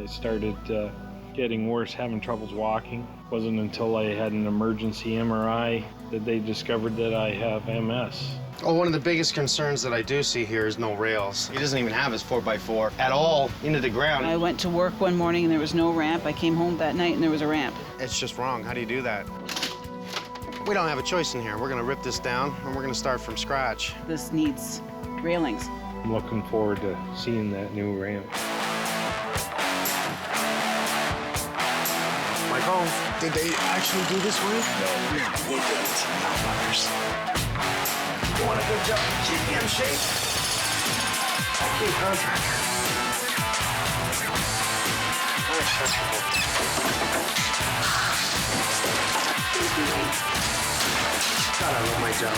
started getting worse, having troubles walking. It wasn't until I had an emergency MRI that they discovered that I have MS. Oh, one of the biggest concerns that I do see here is no rails. He doesn't even have his 4x4 at all into the ground. I went to work one morning and there was no ramp. I came home that night and there was a ramp. It's just wrong. How do you do that? We don't have a choice in here. We're gonna rip this down and we're gonna start from scratch. This needs railings. I'm looking forward to seeing that new ramp. Mike Holmes, did they actually do this ramp? No, they didn't. Motherfuckers. You want a good job? Keep me in shape. Okay, contractor. God, I love my job.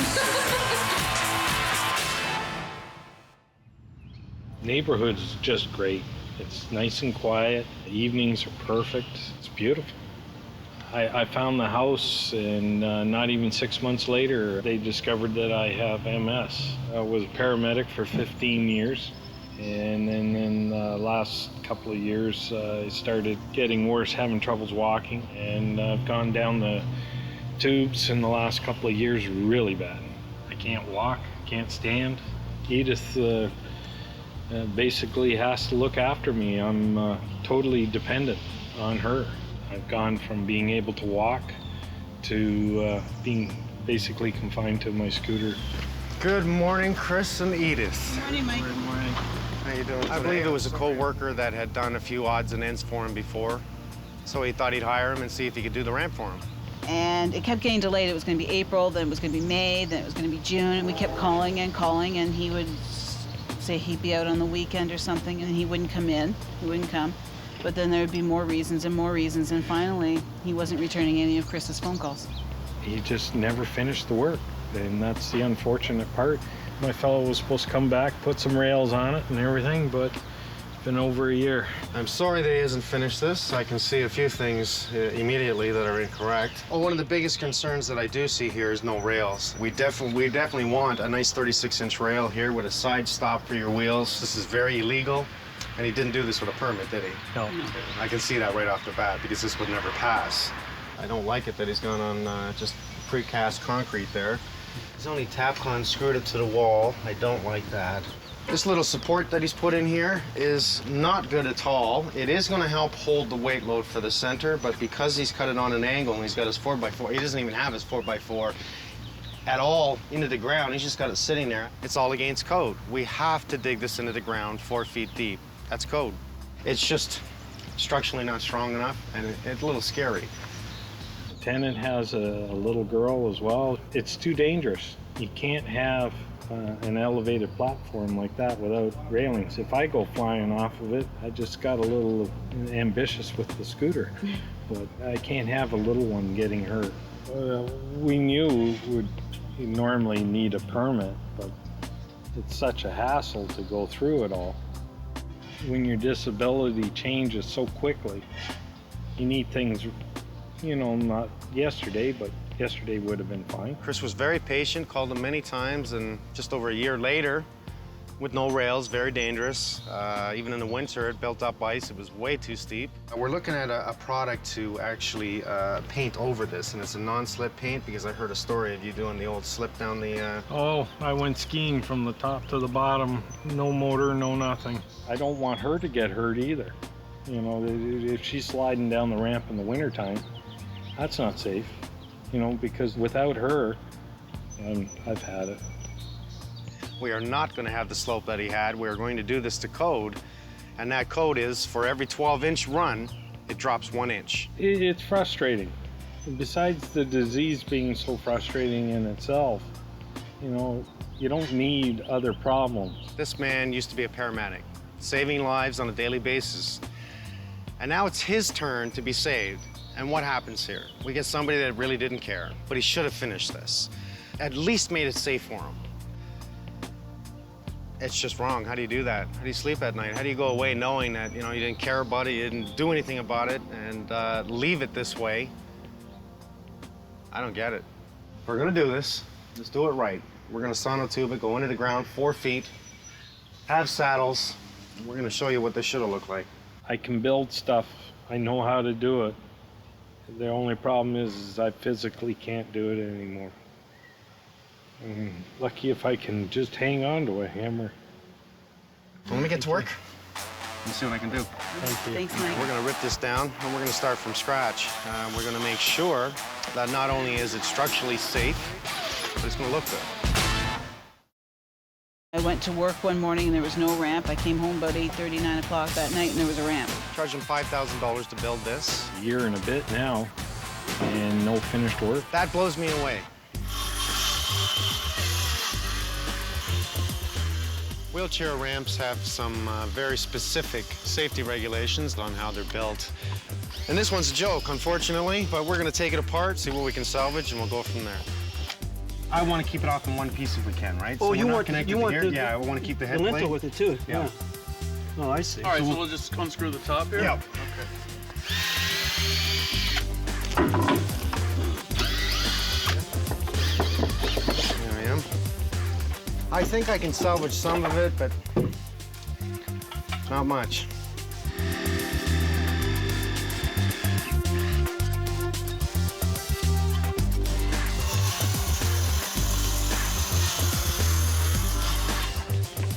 Neighborhood's just great. It's nice and quiet. The evenings are perfect. It's beautiful. I found the house, and not even 6 months later, they discovered that I have MS. I was a paramedic for 15 years, and then in the last couple of years, I started getting worse, having troubles walking, and I've gone down the tubes in the last couple of years really bad. I can't walk, can't stand. Edith basically has to look after me. I'm totally dependent on her. I've gone from being able to walk to being basically confined to my scooter. Good morning, Chris and Edith. Good morning, Mike. Good morning. How you doing? I believe it was a co-worker that had done a few odds and ends for him before, so he thought he'd hire him and see if he could do the ramp for him. And it kept getting delayed. It was going to be April, then it was going to be May, then it was going to be June, and we kept calling, and he would say he'd be out on the weekend or something, and he wouldn't come in. He wouldn't come. But then there would be more reasons, and finally, he wasn't returning any of Chris's phone calls. He just never finished the work, and that's the unfortunate part. My fellow was supposed to come back, put some rails on it and everything, but it's been over a year. I'm sorry that he hasn't finished this. I can see a few things immediately that are incorrect. Oh, one of the biggest concerns that I do see here is no rails. We definitely want a nice 36-inch rail here with a side stop for your wheels. This is very illegal. And he didn't do this with a permit, did he? No. I can see that right off the bat because this would never pass. I don't like it that he's gone on just precast concrete there. He's only Tapcon screwed it to the wall. I don't like that. This little support that he's put in here is not good at all. It is going to help hold the weight load for the center, but because he's cut it on an angle and he's got his 4x4, he doesn't even have his 4x4 at all into the ground. He's just got it sitting there. It's all against code. We have to dig this into the ground 4 feet deep. That's code. It's just structurally not strong enough, and it's a little scary. The tenant has a little girl as well. It's too dangerous. You can't have an elevated platform like that without railings. If I go flying off of it, I just got a little ambitious with the scooter, but I can't have a little one getting hurt. We knew we'd normally need a permit, but it's such a hassle to go through it all. When your disability changes so quickly, you need things, you know, not yesterday, but yesterday would have been fine. Chris was very patient, called him many times, and just over a year later, with no rails, very dangerous. Even in the winter, it built up ice. It was way too steep. We're looking at a product to actually paint over this, and it's a non-slip paint because I heard a story of you doing the old slip down the... Oh, I went skiing from the top to the bottom, no motor, no nothing. I don't want her to get hurt either. You know, if she's sliding down the ramp in the wintertime, that's not safe, you know, because without her, I've had it. We are not going to have the slope that he had. We are going to do this to code, and that code is for every 12-inch run, it drops 1 inch. It's frustrating. Besides the disease being so frustrating in itself, you know, you don't need other problems. This man used to be a paramedic, saving lives on a daily basis. And now it's his turn to be saved. And what happens here? We get somebody that really didn't care, but he should have finished this. At least made it safe for him. It's just wrong. How do you do that? How do you sleep at night? How do you go away knowing that, you know, you didn't care about it, you didn't do anything about it, and leave it this way? I don't get it. We're gonna do this. Let's do it right. We're gonna sonotube it, go into the ground 4 feet, have saddles. We're gonna show you what this should have looked like. I can build stuff. I know how to do it. The only problem is I physically can't do it anymore. I'm lucky if I can just hang on to a hammer. Well, let me get to work. Let's see what I can do. Thank you. Thanks, Mike. We're gonna rip this down, and we're gonna start from scratch. We're gonna make sure that not only is it structurally safe, but it's gonna look good. I went to work one morning and there was no ramp. I came home about 8:30, 9 o'clock that night and there was a ramp. Charged him $5,000 to build this. A year and a bit now, and no finished work. That blows me away. Wheelchair ramps have some very specific safety regulations on how they're built. And this one's a joke, unfortunately, but we're gonna take it apart, see what we can salvage, and we'll go from there. I want to keep it off in one piece if we can, right? Oh, so you we're not want connected you to want here? the, Yeah, I want to keep the head the lintel plate. with it too. Yeah. Oh, I see. All right, so we'll just unscrew the top here? Yep. There I am. I think I can salvage some of it, but not much.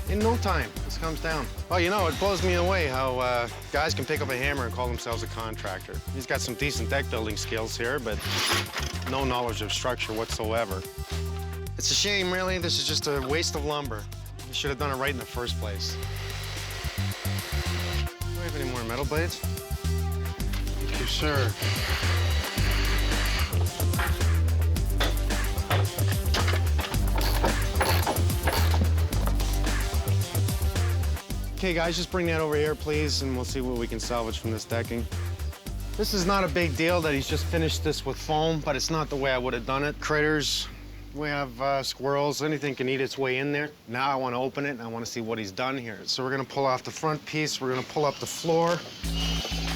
In no time, this comes down. Well, you know, it blows me away how guys can pick up a hammer and call themselves a contractor. He's got some decent deck building skills here, but no knowledge of structure whatsoever. It's a shame, really. This is just a waste of lumber. You should have done it right in the first place. Do I have any more metal blades? Thank you, sir. Okay, guys, just bring that over here, please, and we'll see what we can salvage from this decking. This is not a big deal that he's just finished this with foam, but it's not the way I would have done it. Critters, we have squirrels, anything can eat its way in there. Now I want to open it, and I want to see what he's done here. So we're going to pull off the front piece. We're going to pull up the floor.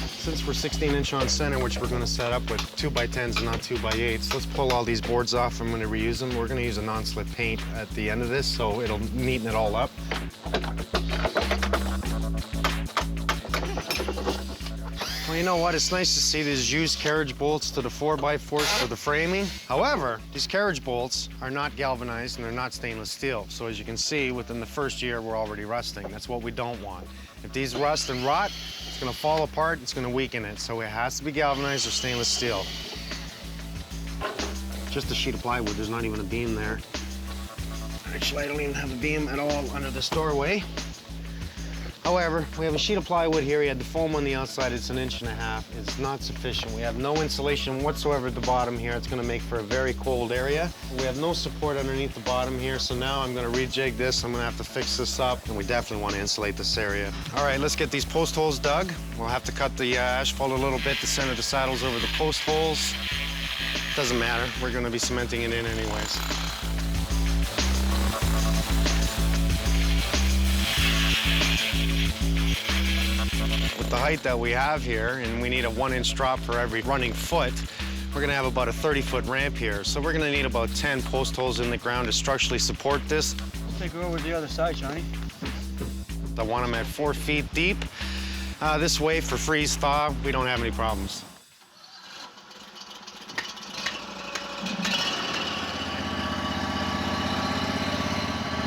Since we're 16-inch on center, which we're going to set up with 2x10s and not 2x8s, let's pull all these boards off. I'm going to reuse them. We're going to use a non-slip paint at the end of this, so it'll neaten it all up. Well, you know what? It's nice to see these used carriage bolts to the 4x4s for the framing. However, these carriage bolts are not galvanized and they're not stainless steel. So as you can see, within the first year, we're already rusting. That's what we don't want. If these rust and rot, it's gonna fall apart, it's gonna weaken it. So it has to be galvanized or stainless steel. Just a sheet of plywood, there's not even a beam there. Actually, I don't even have a beam at all under this doorway. However, we have a sheet of plywood here. We had the foam on the outside. It's 1.5 inches. It's not sufficient. We have no insulation whatsoever at the bottom here. It's going to make for a very cold area. We have no support underneath the bottom here, so now I'm going to rejig this. I'm going to have to fix this up, and we definitely want to insulate this area. All right, let's get these post holes dug. We'll have to cut the asphalt a little bit to center the saddles over the post holes. Doesn't matter. We're going to be cementing it in anyways. With the height that we have here, and we need a 1-inch drop for every running foot, we're gonna have about a 30-foot ramp here. So we're gonna need about 10 post holes in the ground to structurally support this. Take her over to the other side, Johnny. I want them at 4 feet deep. This way, for freeze thaw, we don't have any problems.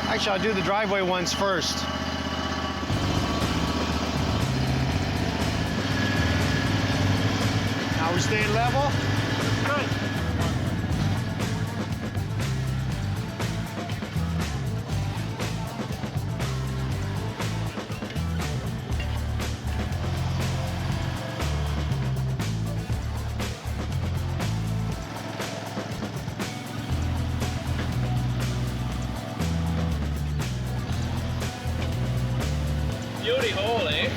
Actually, I'll do the driveway ones first. Now we're staying level? Good. Beauty hole, eh?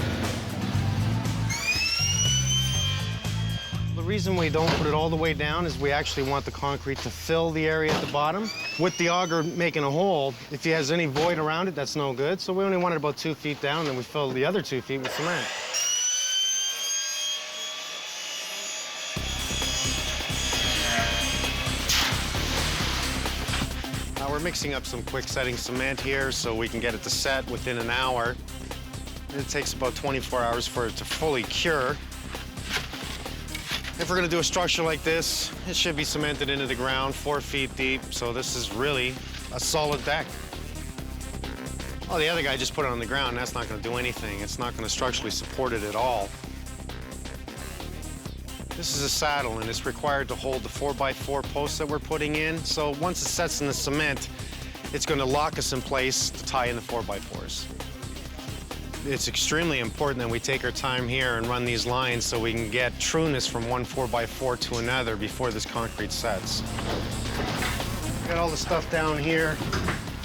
The reason we don't put it all the way down is we actually want the concrete to fill the area at the bottom. With the auger making a hole, if he has any void around it, that's no good. So we only want it about 2 feet down, and we fill the other 2 feet with cement. Now we're mixing up some quick setting cement here so we can get it to set within an hour. It takes about 24 hours for it to fully cure. If we're gonna do a structure like this, it should be cemented into the ground 4 feet deep, so this is really a solid deck. Oh, the other guy just put it on the ground. That's not gonna do anything. It's not gonna structurally support it at all. This is a saddle, and it's required to hold the 4x4 posts that we're putting in. So once it sets in the cement, it's gonna lock us in place to tie in the 4x4s. It's extremely important that we take our time here and run these lines so we can get trueness from one 4x4 to another before this concrete sets. Got all the stuff down here.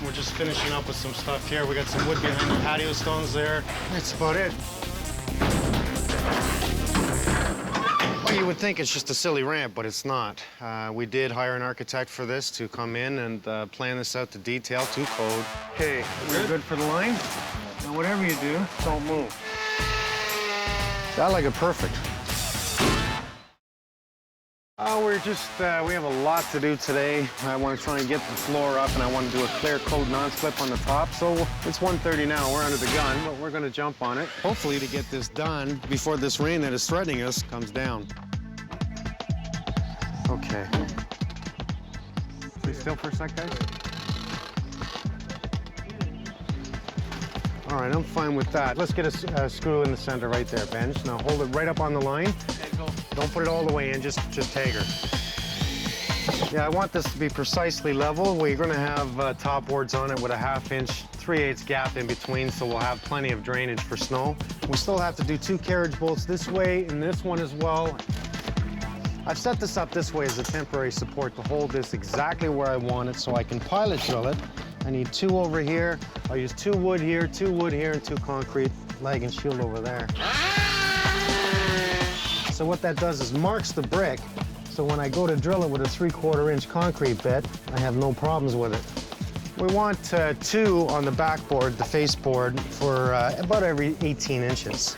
We're just finishing up with some stuff here. We got some wood behind the patio stones there. That's about it. Well, you would think it's just a silly ramp, but it's not. We did hire an architect for this to come in and plan this out to detail, to code. Okay, we're good for the line? Now, whatever you do, don't move. That like it perfect. We're just, we have a lot to do today. I want to try and get the floor up, and I want to do a clear coat non-slip on the top. So it's 1:30 now, we're under the gun, but we're gonna jump on it. Hopefully to get this done before this rain that is threatening us comes down. Okay. Stay still for a sec, guys. All right, I'm fine with that. Let's get a screw in the center right there, Benj. Now hold it right up on the line. Don't put it all the way in, just tag her. Yeah, I want this to be precisely level. We're gonna have top boards on it with a 1/2 inch, 3/8 gap in between, so we'll have plenty of drainage for snow. We still have to do 2 carriage bolts this way and this one as well. I've set this up this way as a temporary support to hold this exactly where I want it so I can pilot drill it. I need 2 over here. I'll use 2 wood here, 2 wood here, and 2 concrete leg and shield over there. So what that does is marks the brick, so when I go to drill it with a 3/4 inch concrete bit, I have no problems with it. We want 2 on the backboard, the face board, for about every 18 inches.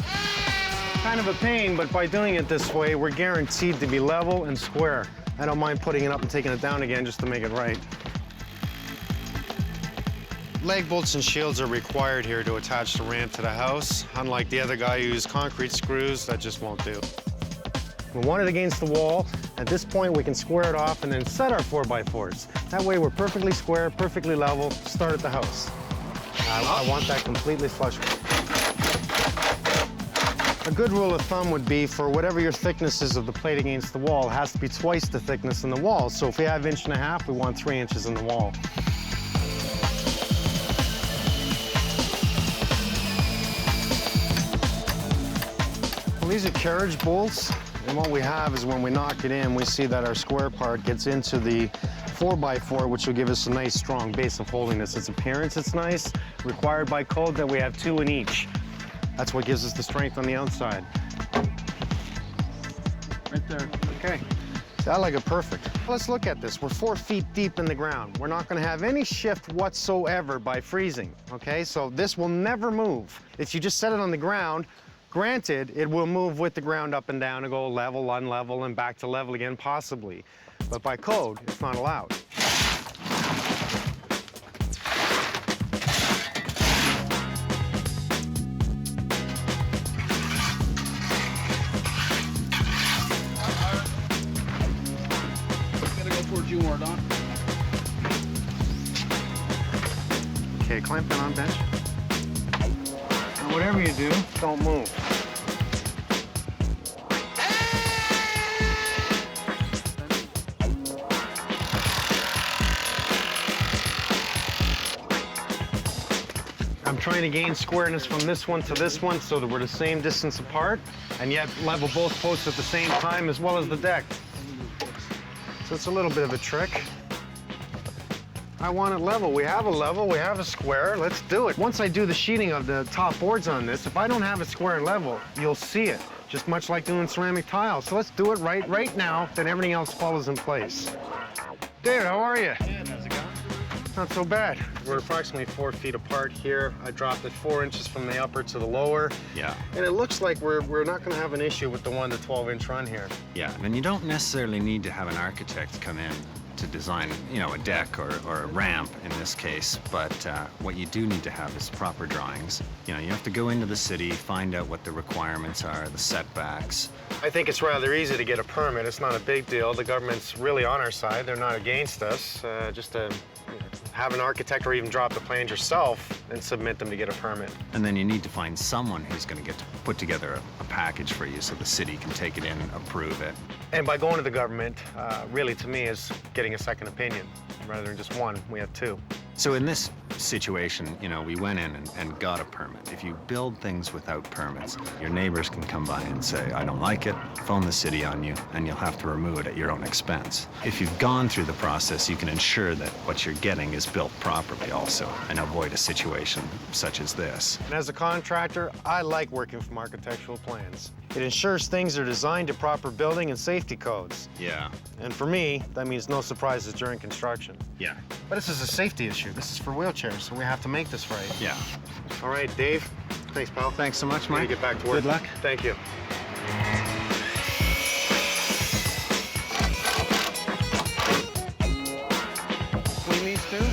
Kind of a pain, but by doing it this way, we're guaranteed to be level and square. I don't mind putting it up and taking it down again just to make it right. Leg bolts and shields are required here to attach the ramp to the house. Unlike the other guy who used concrete screws, that just won't do. We want it against the wall. At this point, we can square it off and then set our 4x4s. That way, we're perfectly square, perfectly level, start at the house. I want that completely flush. A good rule of thumb would be for whatever your thickness is of the plate against the wall, it has to be twice the thickness in the wall. So if we have 1.5 inches, we want 3 inches in the wall. Well, these are carriage bolts. And what we have is when we knock it in, we see that our square part gets into the 4x4, which will give us a nice strong base of holding this. Its appearance, it's nice. Required by code that we have 2 in each. That's what gives us the strength on the outside. Right there. Okay. I like it perfect. Let's look at this. We're 4 feet deep in the ground. We're not gonna have any shift whatsoever by freezing, okay? So this will never move. If you just set it on the ground, granted, it will move with the ground up and down and go level, unlevel, and back to level again, possibly. But by code, it's not allowed. Gotta go towards you more, Don. Okay, clamp it on, Bench. Now, whatever you do, don't move. I'm trying to gain squareness from this one to this one so that we're the same distance apart, and yet level both posts at the same time as well as the deck. So it's a little bit of a trick. I want it level. We have a level, we have a square, let's do it. Once I do the sheeting of the top boards on this, if I don't have it square and level, you'll see it, just much like doing ceramic tile. So let's do it right now, then everything else follows in place. David, how are you? Yeah, how's it going? Not so bad. We're approximately 4 feet apart here. I dropped it 4 inches from the upper to the lower. Yeah. And it looks like we're not gonna have an issue with the 1 to 12 inch run here. Yeah, and you don't necessarily need to have an architect come in to design, you know, a deck or a ramp in this case, but what you do need to have is proper drawings. You know, you have to go into the city, find out what the requirements are, the setbacks. I think it's rather easy to get a permit. It's not a big deal. The government's really on our side. They're not against us. Just to have an architect or even drop the plans yourself and submit them to get a permit. And then you need to find someone who's going to get to put together a package for you so the city can take it in and approve it. And by going to the government, really to me is getting a second opinion. Rather than just one, we have two. So in this situation, you know, we went in and got a permit. If you build things without permits, your neighbors can come by and say, I don't like it, phone the city on you, and you'll have to remove it at your own expense. If you've gone through the process, you can ensure that what you're getting is built properly also and avoid a situation such as this. And as a contractor, I like working from architectural plans. It ensures things are designed to proper building and safety codes. Yeah. And for me, that means no surprises during construction. Yeah. But this is a safety issue. This is for wheelchairs, so we have to make this right. Yeah. All right, Dave. Thanks, pal. Thanks so much, I'm gonna Mike. get back to work. Good luck. Thank you. Clean these two?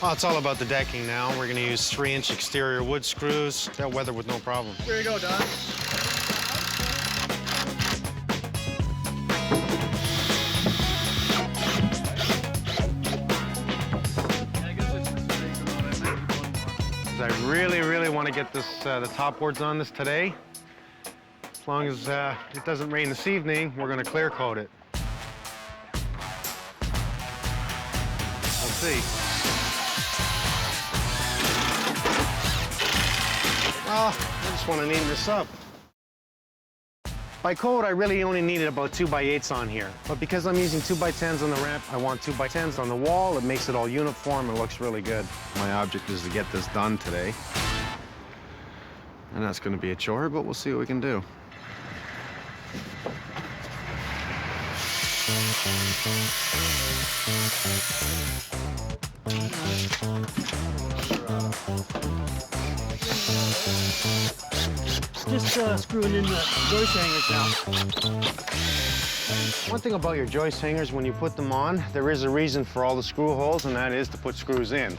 Oh, it's all about the decking now. We're gonna use 3-inch exterior wood screws. They'll weather with no problem. Here you go, Don. I really, really want to get this, the top boards on this today. As long as it doesn't rain this evening, we're gonna clear coat it. We'll see. Oh, I just want to neaten this up. By code, I really only needed about 2x8s on here. But because I'm using 2x10s on the ramp, I want 2x10s on the wall. It makes it all uniform and looks really good. My object is to get this done today. And that's going to be a chore, but we'll see what we can do. Just screwing in the joist hangers now. One thing about your joist hangers, when you put them on, there is a reason for all the screw holes, and that is to put screws in.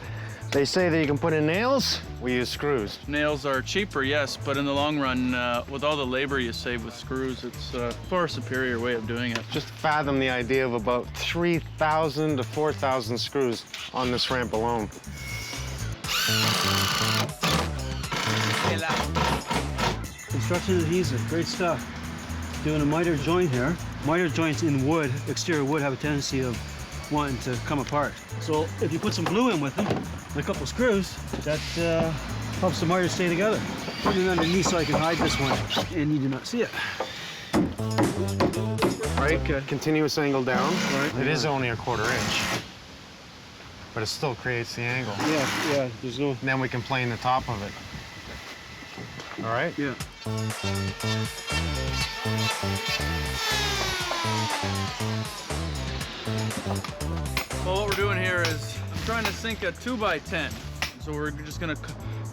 They say that you can put in nails, we use screws. Nails are cheaper, yes, but in the long run, with all the labor you save with screws, it's a far superior way of doing it. Just fathom the idea of about 3,000 to 4,000 screws on this ramp alone. Construction adhesive, great stuff. Doing a miter joint here. Miter joints in wood, exterior wood, have a tendency of wanting to come apart. So if you put some glue in with them, and a couple screws, that helps the miter stay together. Put it underneath so I can hide this one, and you do not see it. Right, Okay. continuous angle down. Right. It is only a 1/4 inch, but it still creates the angle. Yeah, there's no... And then we can plane the top of it. All right? Yeah. Well, what we're doing here is trying to sink a 2x10. So we're just gonna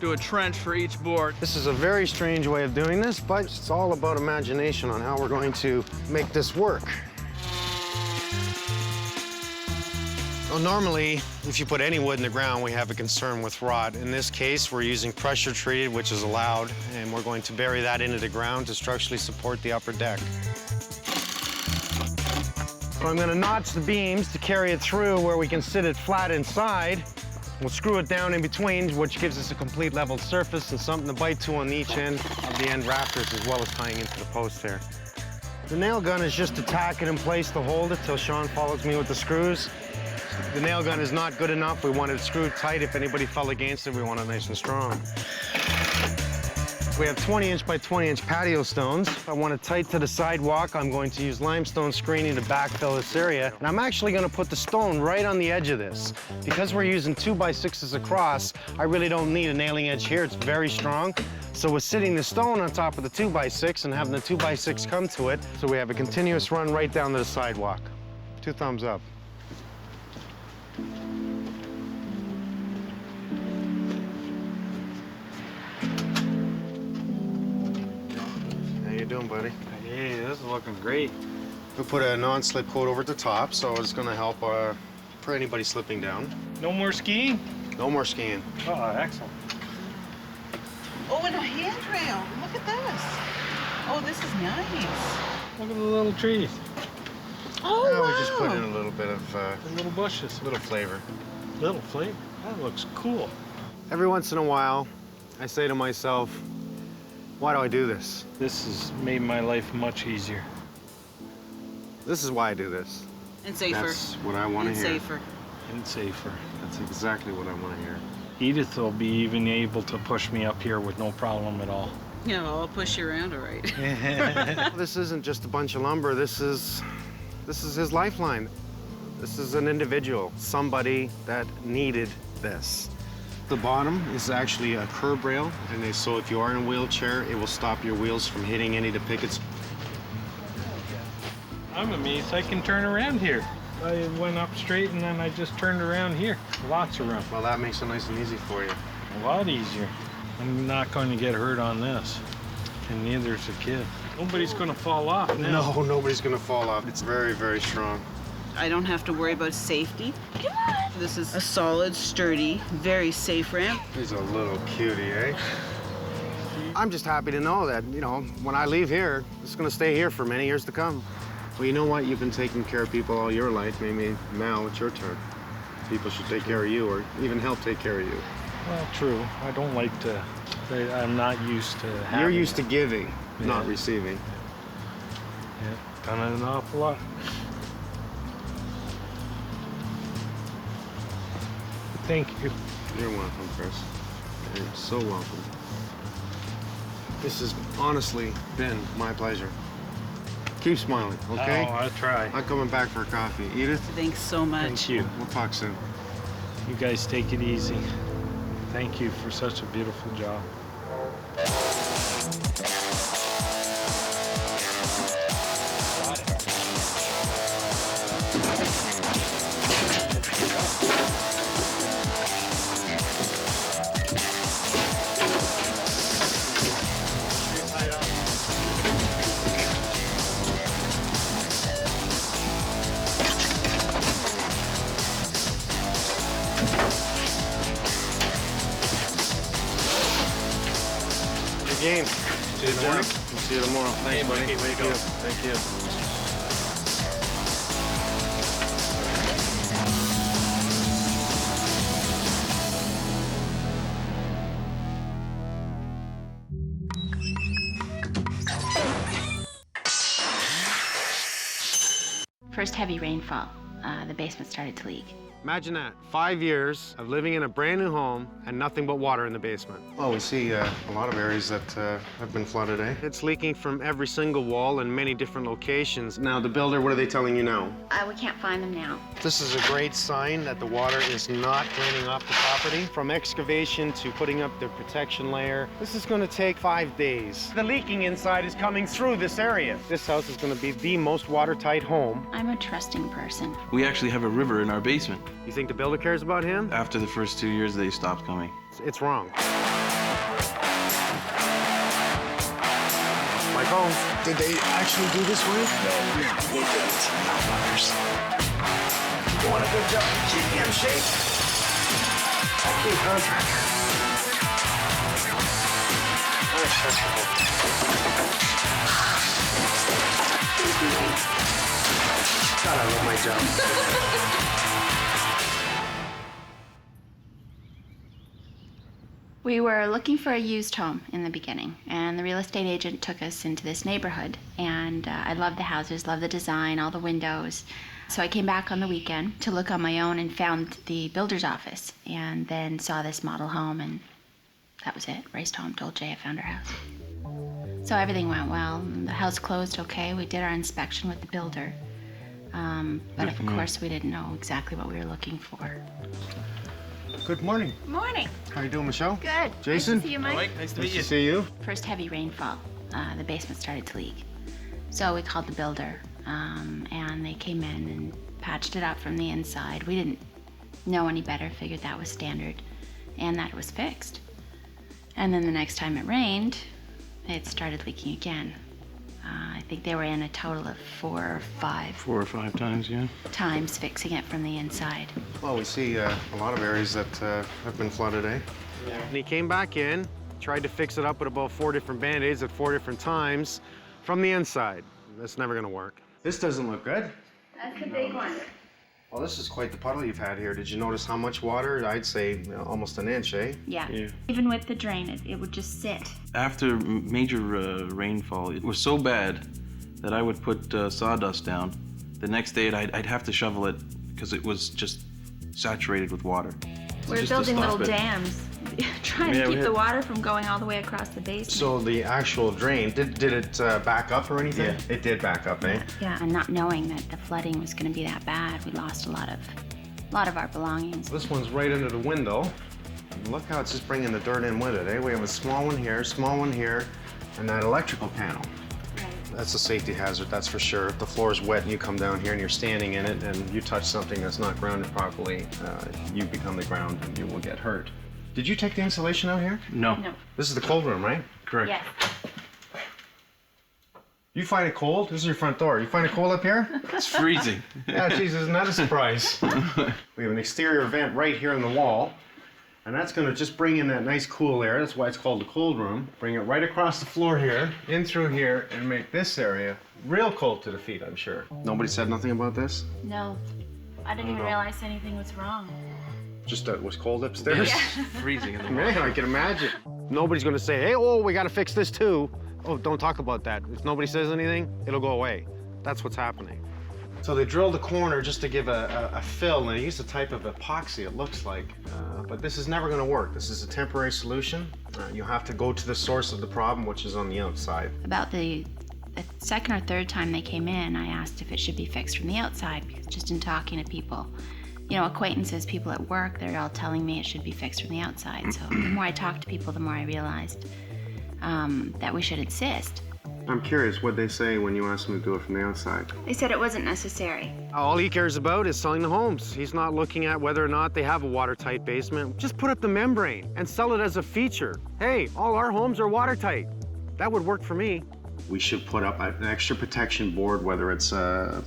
do a trench for each board. This is a very strange way of doing this, but it's all about imagination on how we're going to make this work. Well, normally, if you put any wood in the ground, we have a concern with rot. In this case, we're using pressure treated, which is allowed, and we're going to bury that into the ground to structurally support the upper deck. So I'm going to notch the beams to carry it through where we can sit it flat inside. We'll screw it down in between, which gives us a complete level surface and something to bite to on each end of the end rafters, as well as tying into the post there. The nail gun is just to tack it in place to hold it till Sean follows me with the screws. The nail gun is not good enough. We want it screwed tight. If anybody fell against it, we want it nice and strong. We have 20-inch by 20-inch patio stones. I want it tight to the sidewalk. I'm going to use limestone screening to backfill this area. And I'm actually going to put the stone right on the edge of this. Because we're using 2x6s across, I really don't need a nailing edge here. It's very strong. So we're sitting the stone on top of the 2x6 and having the 2x6 come to it. So we have a continuous run right down to the sidewalk. 2 thumbs up. How you doing, buddy? Hey, this is looking great. We put a non-slip coat over the top, so it's gonna help for anybody slipping down. No more skiing? No more skiing. Oh, excellent. Oh, and a handrail. Look at this. Oh, this is nice. Look at the little trees, Oh, Yeah, wow. we just put in a little bit of the little bushes, little flavor. little flavor. That looks cool. Every once in a while, I say to myself, why do I do this? This has made my life much easier. This is why I do this. And safer. That's what I want to And hear. safer. And safer. That's exactly what I want to hear. Edith will be even able to push me up here with no problem at all. Yeah, well, I'll push you around, all right. This isn't just a bunch of lumber. This is his lifeline. This is an individual, somebody that needed this. The bottom is actually a curb rail, and so if you are in a wheelchair, it will stop your wheels from hitting any of the pickets. I'm amazed I can turn around here. I went up straight and then I just turned around here. Lots of room. Well, that makes it nice and easy for you. A lot easier. I'm not going to get hurt on this. And neither's the kid. Nobody's going to fall off now. No, nobody's gonna fall off. It's very, very strong. I don't have to worry about safety. Come on. This is a solid, sturdy, very safe ramp. He's a little cutie, eh? I'm just happy to know that, you know, when I leave here, it's gonna stay here for many years to come. Well, you know what? You've been taking care of people all your life. Maybe now it's your turn. People should take care of you or even help take care of you. Well, true. I don't like to. I'm not used to having. You're used to giving, not Yeah. receiving. Yeah, done it an awful lot. Thank you. You're welcome, Chris. You're so welcome. This has honestly been my pleasure. Keep smiling, okay? Oh, I try. I'm coming back for a coffee. Edith, Thanks so much. Thank you. we'll talk soon. You guys take it easy. Thank you for such a beautiful job. Good game. See you tomorrow. We'll see you tomorrow. Thanks, buddy. Way to go. Thank you. First heavy rainfall, the basement started to leak. Imagine that. 5 years of living in a brand new home and nothing but water in the basement. Oh, we see a lot of areas that have been flooded, eh? It's leaking from every single wall in many different locations. Now, the builder, what are they telling you now? We can't find them now. This is a great sign that the water is not draining off the property. From excavation to putting up the protection layer, this is going to take 5 days. The leaking inside is coming through this area. This house is going to be the most watertight home. I'm a trusting person. We actually have a river in our basement. You think the builder cares about him? After the first 2 years, they stopped coming. It's wrong. Mike Holmes, did they actually do this way? No, we didn't. Not fuckers. You want a good job? Keep me in shape. Okay, contractor. God, I love my job. We were looking for a used home in the beginning, and the real estate agent took us into this neighborhood. And I loved the houses, loved the design, all the windows. So I came back on the weekend to look on my own and found the builder's office, and then saw this model home, and that was it. Raced home, told Jay I found her house. So everything went well. The house closed okay. We did our inspection with the builder. But of course, we didn't know exactly what we were looking for. Good morning. Morning. How you doing, Michelle? Good. Jason? Nice to see you, Mike. Nice to Nice to see you. First heavy rainfall, the basement started to leak. So we called the builder, and they came in and patched it up from the inside. We didn't know any better, figured that was standard, and that it was fixed. And then the next time it rained, it started leaking again. I think they were in a total of 4 or 5 4 or 5 times, yeah. times fixing it from the inside. Well, we see a lot of areas that have been flooded, eh? And he came back in, tried to fix it up with about 4 different Band-Aids at 4 different times from the inside. That's never gonna work. This doesn't look good. That's the big one. Well, this is quite the puddle you've had here. Did you notice how much water? I'd say almost an inch, eh? Yeah. Yeah. Even with the drain, it would just sit. After major rainfall, it was so bad that I would put sawdust down. The next day, I'd have to shovel it because it was just saturated with water. We're Just to building stop little it. dams, trying Yeah, to we keep had- the water from going all the way across the basement. So the actual drain, did it back up or anything? Yeah. It did back up, eh? Yeah, and not knowing that the flooding was going to be that bad, we lost a lot of our belongings. This one's right under the window. And look how it's just bringing the dirt in with it, eh? We have a small one here, and that electrical panel. That's a safety hazard, that's for sure. If the floor is wet and you come down here and you're standing in it and you touch something that's not grounded properly, you become the ground and you will get hurt. Did you take the insulation out here? No. No. This is the cold room, right? Correct. Yes. You find it cold? This is your front door. You find it cold up here? It's freezing. Yeah, geez, isn't that a surprise? We have an exterior vent right here in the wall, and that's gonna just bring in that nice cool air. That's why it's called the cold room. Bring it right across the floor here, in through here, and make this area real cold to the feet, I'm sure. Nobody said nothing about this? No. I didn't even realize anything was wrong. Just that it was cold upstairs? Freezing in the Man, I can imagine. Nobody's gonna say, hey, oh, we gotta fix this too. Oh, don't talk about that. If nobody says anything, it'll go away. That's what's happening. So they drilled a corner just to give a fill, and they used a type of epoxy, it looks like. But this is never gonna work. This is a temporary solution. You have to go to the source of the problem, which is on the outside. About the second or third time they came in, I asked if it should be fixed from the outside, because just in talking to people, you know, acquaintances, people at work, they're all telling me it should be fixed from the outside. So the more I talked to people, the more I realized that we should insist. I'm curious what they say when you ask them to do it from the outside. They said it wasn't necessary. All he cares about is selling the homes. He's not looking at whether or not they have a watertight basement. Just put up the membrane and sell it as a feature. Hey, all our homes are watertight. That would work for me. We should put up an extra protection board, whether it's a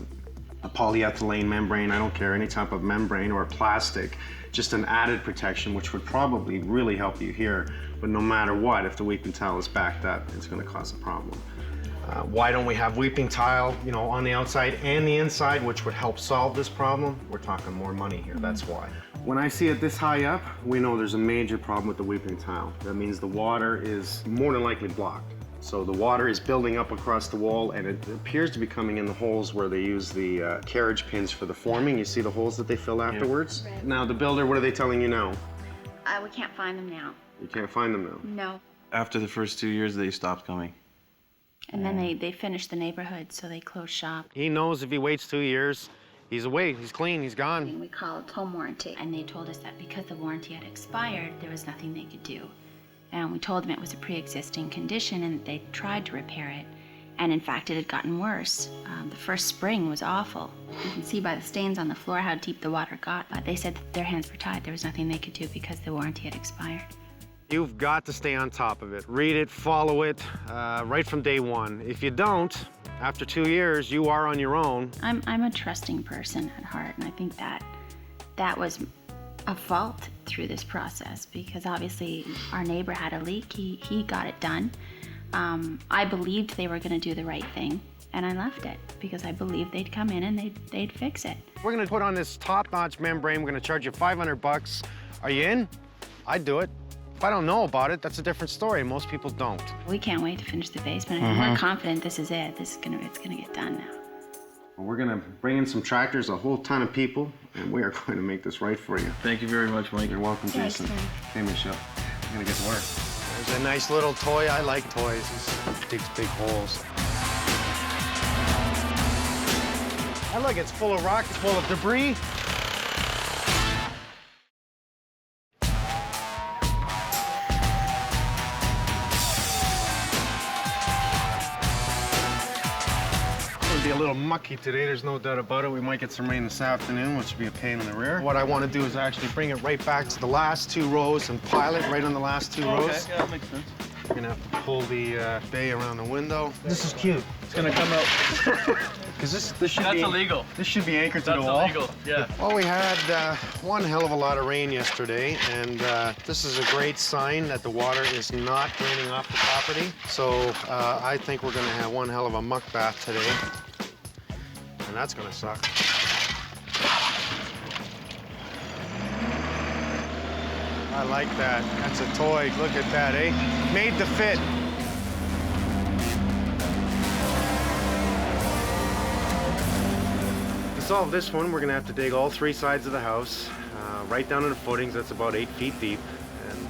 polyethylene membrane, I don't care, any type of membrane, or plastic, just an added protection, which would probably really help you here. But no matter what, if the weeping tile is backed up, it's gonna cause a problem. Why don't we have weeping tile, you know, on the outside and the inside, which would help solve this problem? We're talking more money here, that's why. When I see it this high up, we know there's a major problem with the weeping tile. That means the water is more than likely blocked. So the water is building up across the wall, and it appears to be coming in the holes where they use the carriage pins for the forming. You see the holes that they fill afterwards? Right. Now the builder, what are they telling you now? We can't find them now. You can't find them now. No. After the first 2 years, they stopped coming. And then they finished the neighborhood, so they closed shop. He knows if he waits 2 years, he's away, he's clean, he's gone. We called home warranty, and they told us that because the warranty had expired, there was nothing they could do. And we told them it was a pre-existing condition and that they tried to repair it. And in fact, it had gotten worse. The first spring was awful. You can see by the stains on the floor how deep the water got. But they said that their hands were tied. There was nothing they could do because the warranty had expired. You've got to stay on top of it. Read it, follow it, right from day one. If you don't, after 2 years, you are on your own. I'm a trusting person at heart, and I think that was a fault through this process, because obviously our neighbor had a leak. He got it done. I believed they were going to do the right thing, and I left it because I believed they'd come in and they'd fix it. We're gonna put on this top-notch membrane. We're gonna charge you $500. Are you in? I'd do it. If I don't know about it, that's a different story. Most people don't. We can't wait to finish the basement, and we're confident this is it. It's gonna get done now. We're gonna bring in some tractors, a whole ton of people, and we are going to make this right for you. Thank you very much, Mike. You're welcome, Thanks, Jason. Frank. Hey, Michelle. I'm gonna get to work. There's a nice little toy. I like toys. It digs big holes. Oh, look, it's full of rock, it's full of debris. It'll be a little mucky today, there's no doubt about it. We might get some rain this afternoon, which will be a pain in the rear. What I want to do is actually bring it right back to the last 2 rows and pile it right on the last 2 rows. Okay, yeah, that makes sense. We're gonna have to pull the bay around the window. This is cute. It's gonna come out. Because this should That's be illegal. This should be anchored to That's the wall. illegal. Yeah. Well, we had one hell of a lot of rain yesterday, and this is a great sign that the water is not draining off the property. So I think we're going to have one hell of a muck bath today, and that's going to suck. I like that. That's a toy. Look at that, eh? Made to fit. To solve this one, we're gonna have to dig all three sides of the house, right down to the footings. That's about 8 feet deep, and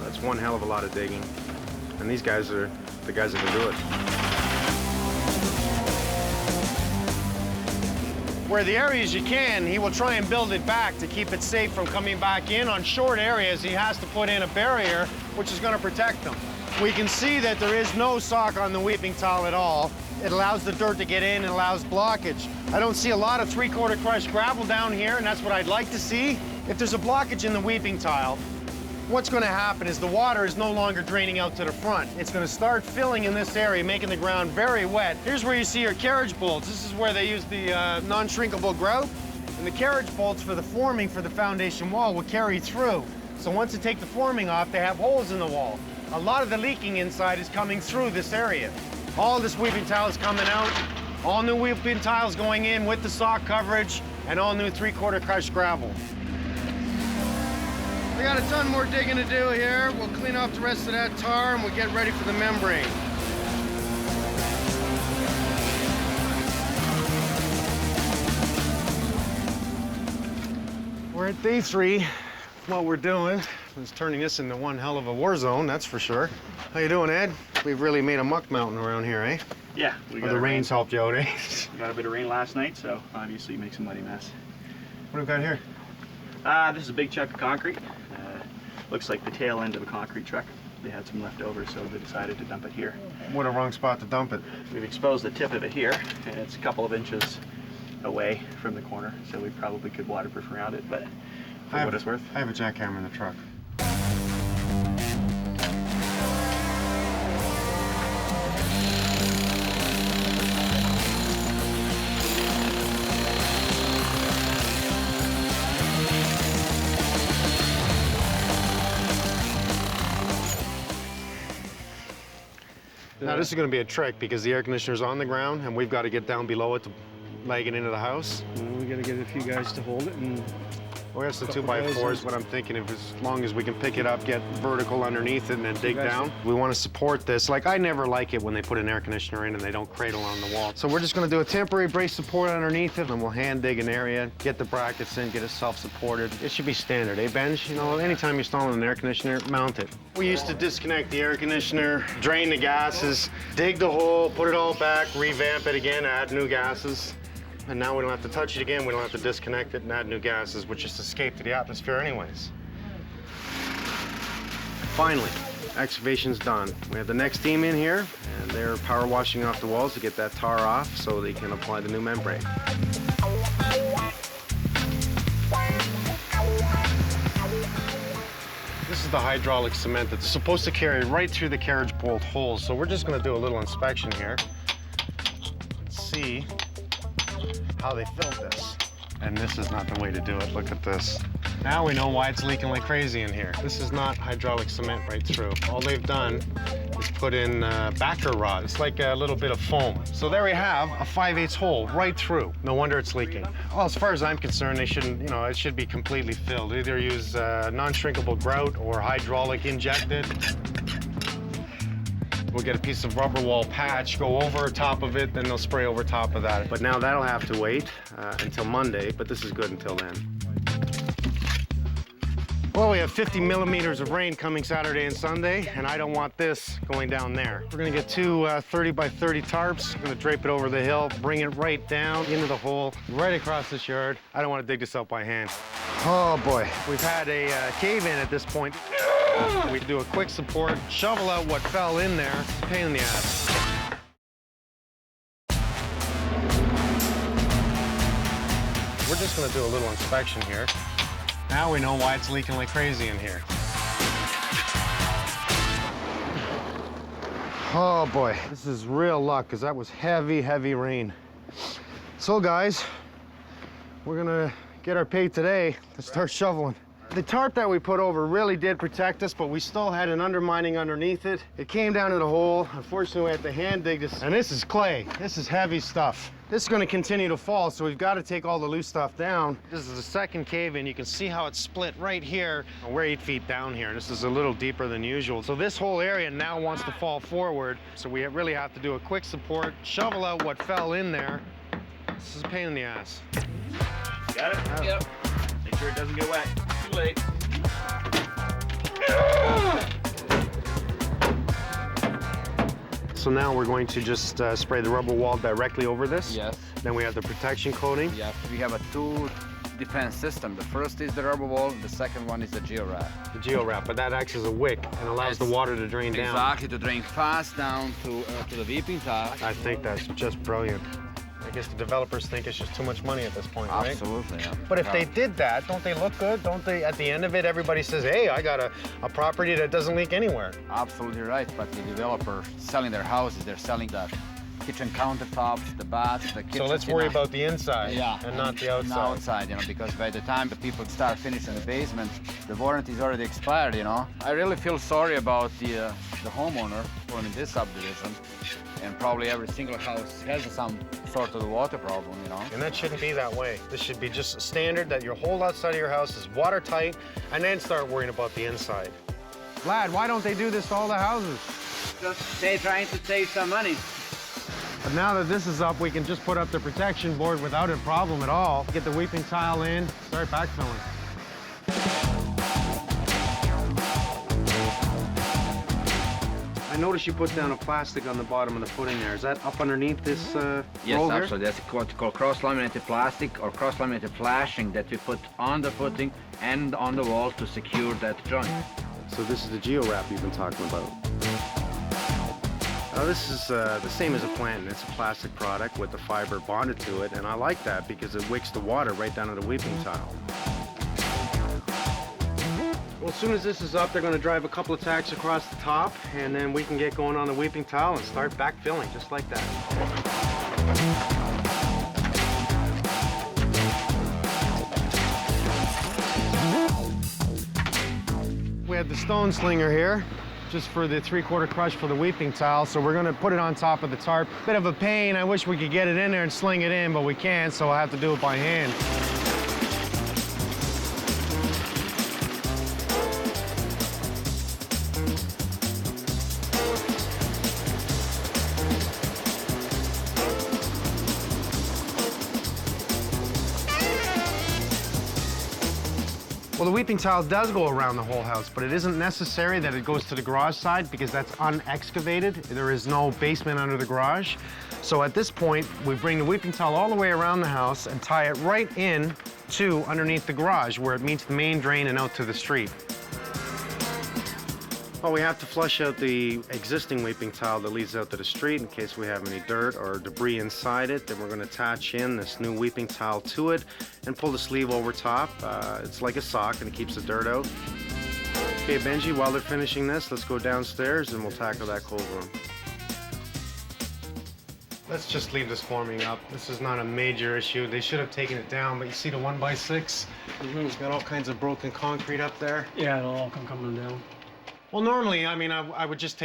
that's one hell of a lot of digging. And these guys are the guys that can do it. Where the areas you can, he will try and build it back to keep it safe from coming back in. On short areas, he has to put in a barrier, which is gonna protect them. We can see that there is no sock on the weeping tile at all. It allows the dirt to get in and allows blockage. I don't see a lot of 3/4 crushed gravel down here, and that's what I'd like to see. If there's a blockage in the weeping tile, what's gonna happen is the water is no longer draining out to the front. It's gonna start filling in this area, making the ground very wet. Here's where you see your carriage bolts. This is where they use the non-shrinkable grout. And the carriage bolts for the forming for the foundation wall will carry through. So once you take the forming off, they have holes in the wall. A lot of the leaking inside is coming through this area. All this weeping tile is coming out. All new weeping tiles going in with the sock coverage, and all new 3/4 crushed gravel. We got a ton more digging to do here. We'll clean off the rest of that tar and we'll get ready for the membrane. We're at day 3. What we're doing is turning this into one hell of a war zone, that's for sure. How you doing, Ed? We've really made a muck mountain around here, eh? Yeah, we got the rain's helped you out, eh? got a bit of rain last night, so obviously it makes a muddy mess. What have we got here? This is a big chunk of concrete. Looks like the tail end of a concrete truck. They had some left over, so they decided to dump it here. What a wrong spot to dump it. We've exposed the tip of it here, and it's a couple of inches away from the corner, so we probably could waterproof around it, but for what it's worth. I have a jackhammer in the truck. Now this is going to be a trick because the air conditioner's on the ground and we've got to get down below it to leg it into the house. We got to get a few guys to hold it, and We have some 2x4s, what I'm thinking, if as long as we can pick it up, get vertical underneath it, and then dig down. We want to support this. Like, I never like it when they put an air conditioner in and they don't cradle on the wall. So we're just going to do a temporary brace support underneath it, and we'll hand dig an area, get the brackets in, get it self-supported. It should be standard, eh, Benj? You know, anytime you're installing an air conditioner, mount it. We used to disconnect the air conditioner, drain the gases, dig the hole, put it all back, revamp it again, add new gases. And now we don't have to touch it again, we don't have to disconnect it and add new gases, which just escape to the atmosphere anyways. Finally, excavation's done. We have the next team in here, and they're power washing off the walls to get that tar off so they can apply the new membrane. This is the hydraulic cement that's supposed to carry right through the carriage bolt holes. So we're just gonna do a little inspection here. Let's see how they filled this. And this is not the way to do it. Look at this. Now we know why it's leaking like crazy in here. This is not hydraulic cement right through. All they've done is put in backer rod. It's like a little bit of foam. So there we have a 5/8 hole right through. No wonder it's leaking. Well, as far as I'm concerned, they shouldn't, you know, it should be completely filled. Either use non-shrinkable grout or hydraulic injected. We'll get a piece of rubber wall patch, go over top of it, then they'll spray over top of that. But now that'll have to wait until Monday, but this is good until then. Well, we have 50 millimeters of rain coming Saturday and Sunday, and I don't want this going down there. We're gonna get two 30 by 30 tarps. I'm gonna drape it over the hill, bring it right down into the hole, right across this yard. I don't wanna dig this out by hand. Oh boy, we've had a cave-in at this point. We do a quick support, shovel out what fell in there, pain in the ass. We're just gonna do a little inspection here. Now we know why it's leaking like crazy in here. Oh boy, this is real luck because that was heavy, heavy rain. So guys, we're gonna get our pay today to start shoveling. The tarp that we put over really did protect us, but we still had an undermining underneath it. It came down to the hole. Unfortunately, we had to hand dig this. And this is clay. This is heavy stuff. This is going to continue to fall, so we've got to take all the loose stuff down. This is the second cave-in. You can see how it's split right here. We're 8 feet down here. This is a little deeper than usual. So this whole area now wants to fall forward. So we really have to do a quick support, shovel out what fell in there. This is a pain in the ass. Got it? Yep. Make sure it doesn't get wet. Too late. So now we're going to just spray the rubber wall directly over this. Yes. Then we have the protection coating. Yes. We have a two defense system. The first is the rubber wall, the second one is the geo-wrap. The geo-wrap, but that acts as a wick and allows the water to drain down. Exactly, to drain fast down to the weeping tile. I think that's just brilliant. I guess the developers think it's just too much money at this point, right? Absolutely, yeah. But if they did that, don't they look good? Don't they, at the end of it, everybody says, hey, I got a property that doesn't leak anywhere. Absolutely right, but the developer selling their houses, they're selling the kitchen countertops, the baths, the kitchen. So let's worry about the inside and not the outside. The outside, you know, because by the time the people start finishing the basement, the warranty is already expired, you know. I really feel sorry about the homeowner who in this subdivision, and probably every single house has some sort of water problem, you know. And that shouldn't be that way. This should be just standard that your whole outside of your house is watertight, and then start worrying about the inside. Vlad, why don't they do this to all the houses? Just they're trying to save some money. But now that this is up, we can just put up the protection board without a problem at all. Get the weeping tile in, start backfilling. I noticed you put down a plastic on the bottom of the footing there. Is that up underneath this Yes, roll here? absolutely. That's what called cross-laminated plastic or cross-laminated flashing that we put on the footing and on the wall to secure that joint. So this is the geo-wrap you've been talking about. Now this is the same as a plantain. It's a plastic product with the fiber bonded to it, and I like that because it wicks the water right down to the weeping tile. Well, as soon as this is up, they're going to drive a couple of tacks across the top, and then we can get going on the weeping tile and start backfilling just like that. We have the stone slinger here, just for the 3/4 crush for the weeping tile. So we're gonna put it on top of the tarp. Bit of a pain. I wish we could get it in there and sling it in, but we can't, so I'll have to do it by hand. Well, the weeping tile does go around the whole house, but it isn't necessary that it goes to the garage side because that's unexcavated. There is no basement under the garage. So at this point, we bring the weeping tile all the way around the house and tie it right in to underneath the garage where it meets the main drain and out to the street. Well, we have to flush out the existing weeping tile that leads out to the street in case we have any dirt or debris inside it. Then we're going to attach in this new weeping tile to it and pull the sleeve over top. It's like a sock and it keeps the dirt out. Okay, Benji, while they're finishing this, let's go downstairs and we'll tackle that cold room. Let's just leave this forming up. This is not a major issue. They should have taken it down, but you see the 1x6? It's got all kinds of broken concrete up there. Yeah, it'll all come coming down. Well, normally, I mean, I would just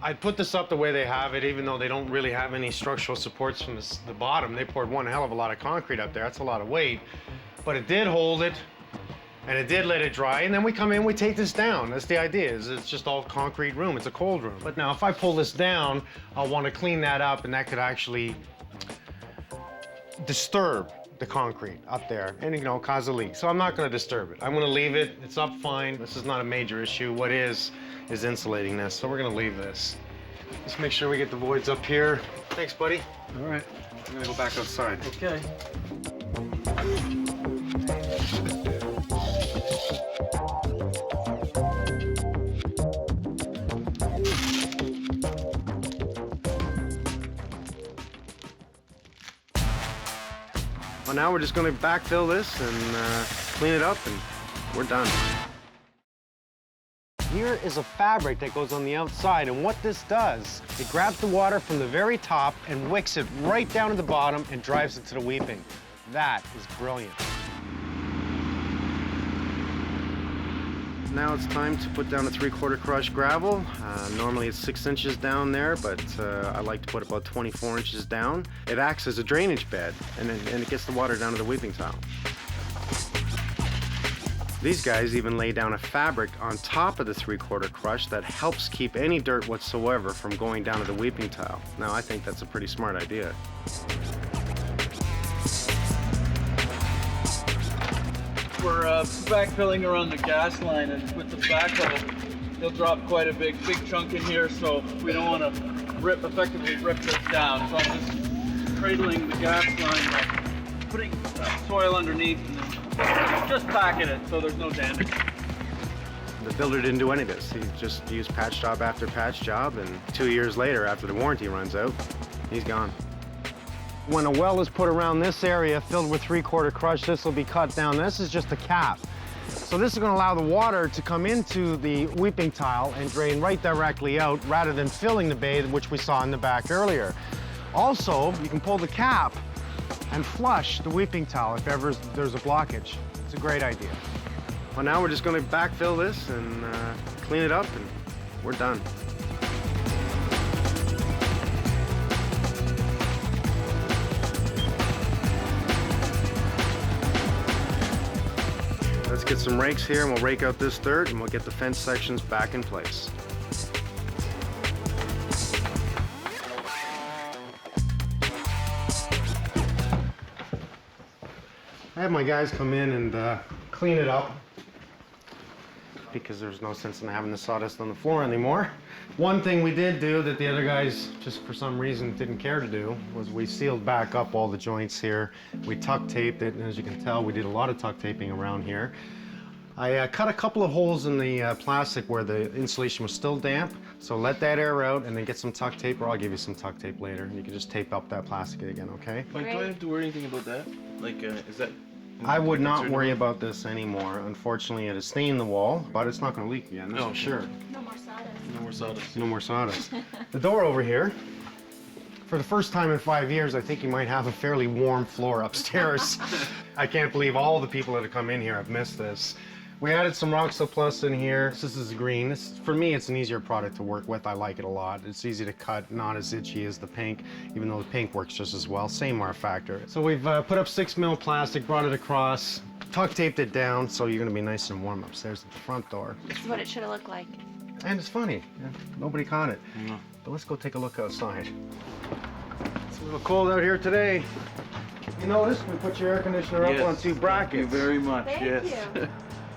I'd put this up the way they have it, even though they don't really have any structural supports from the bottom. They poured one hell of a lot of concrete up there. That's a lot of weight. But it did hold it, and it did let it dry. And then we come in, we take this down. That's the idea, is it's just all concrete room. It's a cold room. But now, if I pull this down, I'll want to clean that up, and that could actually disturb the concrete up there and, you know, cause a leak. So I'm not going to disturb it. I'm going to leave it. It's up fine. This is not a major issue. What is insulating this. So we're going to leave this. Just make sure we get the voids up here. Thanks, buddy. All right. I'm going to go back outside. Okay. Well, now we're just going to backfill this and clean it up, and we're done. Here is a fabric that goes on the outside, and what this does, it grabs the water from the very top and wicks it right down to the bottom and drives it to the weeping. That is brilliant. Now it's time to put down a 3/4 crush gravel. Normally it's 6 inches down there, but I like to put about 24 inches down. It acts as a drainage bed, and it gets the water down to the weeping tile. These guys even lay down a fabric on top of the 3/4 crush that helps keep any dirt whatsoever from going down to the weeping tile. Now I think that's a pretty smart idea. We're backfilling around the gas line, and with the backhoe, they'll drop quite a big chunk in here, so we don't want to effectively rip this down. So I'm just cradling the gas line by putting soil underneath and then just packing it so there's no damage. The builder didn't do any of this. He just used patch job after patch job, and 2 years later, after the warranty runs out, he's gone. When a well is put around this area filled with 3/4 crush, this will be cut down. This is just a cap. So this is going to allow the water to come into the weeping tile and drain right directly out rather than filling the bay, which we saw in the back earlier. Also, you can pull the cap and flush the weeping tile if ever there's a blockage. It's a great idea. Well, now we're just going to backfill this and clean it up, and we're done. Let's get some rakes here, and we'll rake out this dirt, and we'll get the fence sections back in place. I had my guys come in and clean it up because there's no sense in having the sawdust on the floor anymore. One thing we did do that the other guys, just for some reason, didn't care to do was we sealed back up all the joints here. We tuck taped it, and as you can tell, we did a lot of tuck taping around here. I cut a couple of holes in the plastic where the insulation was still damp, so let that air out and then get some tuck tape, or I'll give you some tuck tape later. You can just tape up that plastic again, okay? Mike, do I have to worry anything about that? Like, is that... I would not worry about this anymore. Unfortunately, it is staining the wall, but it's not going to leak again, that's for sure. No more sawdust. No more sawdust. No more sawdust. The door over here, for the first time in 5 years, I think you might have a fairly warm floor upstairs. I can't believe all the people that have come in here have missed this. We added some Roxo Plus in here. This is green. For me, it's an easier product to work with. I like it a lot. It's easy to cut, not as itchy as the pink, even though the pink works just as well. Same R factor. So we've put up 6mm plastic, brought it across, tuck taped it down, so you're gonna be nice and warm upstairs at the front door. This is what it should have looked like. And it's funny, nobody caught it. No. But let's go take a look outside. It's a little cold out here today. You notice we put your air conditioner up on 2 brackets. Thank you very much, Thank you.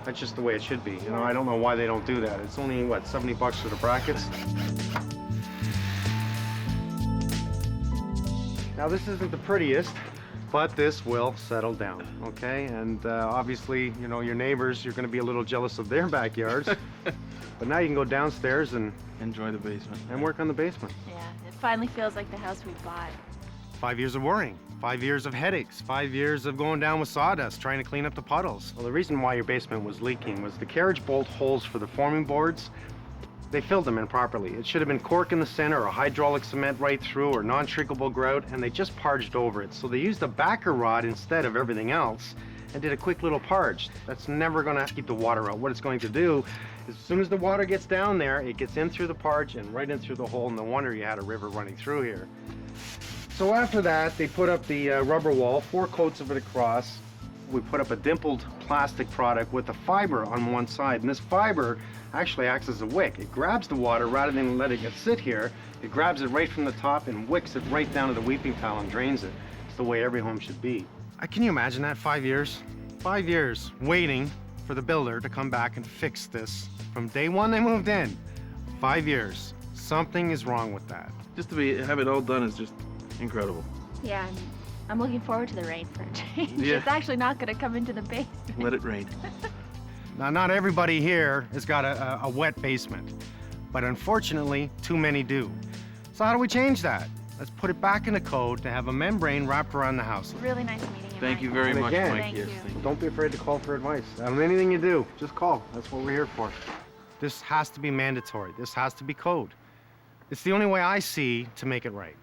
That's just the way it should be. You know, I don't know why they don't do that. It's only, what, 70 bucks for the brackets? Now, this isn't the prettiest, but this will settle down, okay? And obviously, you know, your neighbors, you're going to be a little jealous of their backyards. But now you can go downstairs and enjoy the basement. And work on the basement. Yeah, it finally feels like the house we bought. 5 years of worrying, 5 years of headaches, 5 years of going down with sawdust, trying to clean up the puddles. Well, the reason why your basement was leaking was the carriage bolt holes for the forming boards, they filled them in properly. It should have been cork in the center, or hydraulic cement right through, or non-shrinkable grout, and they just parged over it. So they used a backer rod instead of everything else and did a quick little parge. That's never gonna keep the water out. What it's going to do, as soon as the water gets down there, it gets in through the parge and right in through the hole, and no wonder you had a river running through here. So after that, they put up the rubber wall, 4 coats of it across. We put up a dimpled plastic product with a fiber on one side, and this fiber actually acts as a wick. It grabs the water rather than letting it sit here. It grabs it right from the top and wicks it right down to the weeping tile and drains it. It's the way every home should be. Can you imagine that? 5 years? 5 years waiting for the builder to come back and fix this. From day one they moved in. 5 years. Something is wrong with that. Just to have it all done is just incredible. Yeah, I'm looking forward to the rain for a change. Yeah. It's actually not going to come into the basement. Let it rain. Now, not everybody here has got a wet basement, but unfortunately, too many do. So how do we change that? Let's put it back in the code to have a membrane wrapped around the house. Really nice meeting you. Thank Mike. you very much, again, Mike. Thank you. Thank you. Don't be afraid to call for advice. On anything you do, just call. That's what we're here for. This has to be mandatory. This has to be code. It's the only way I see to make it right.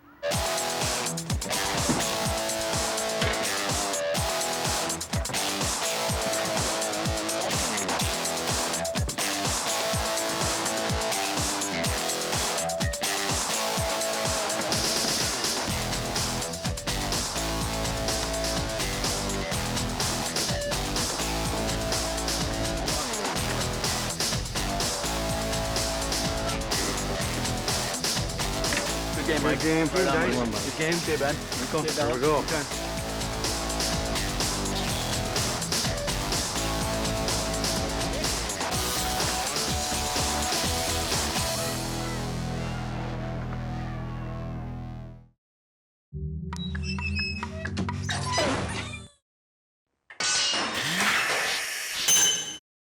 Good game, Mike. Good game, Right on, guys. Mike. Good game. Okay, Ben. There we go. Okay.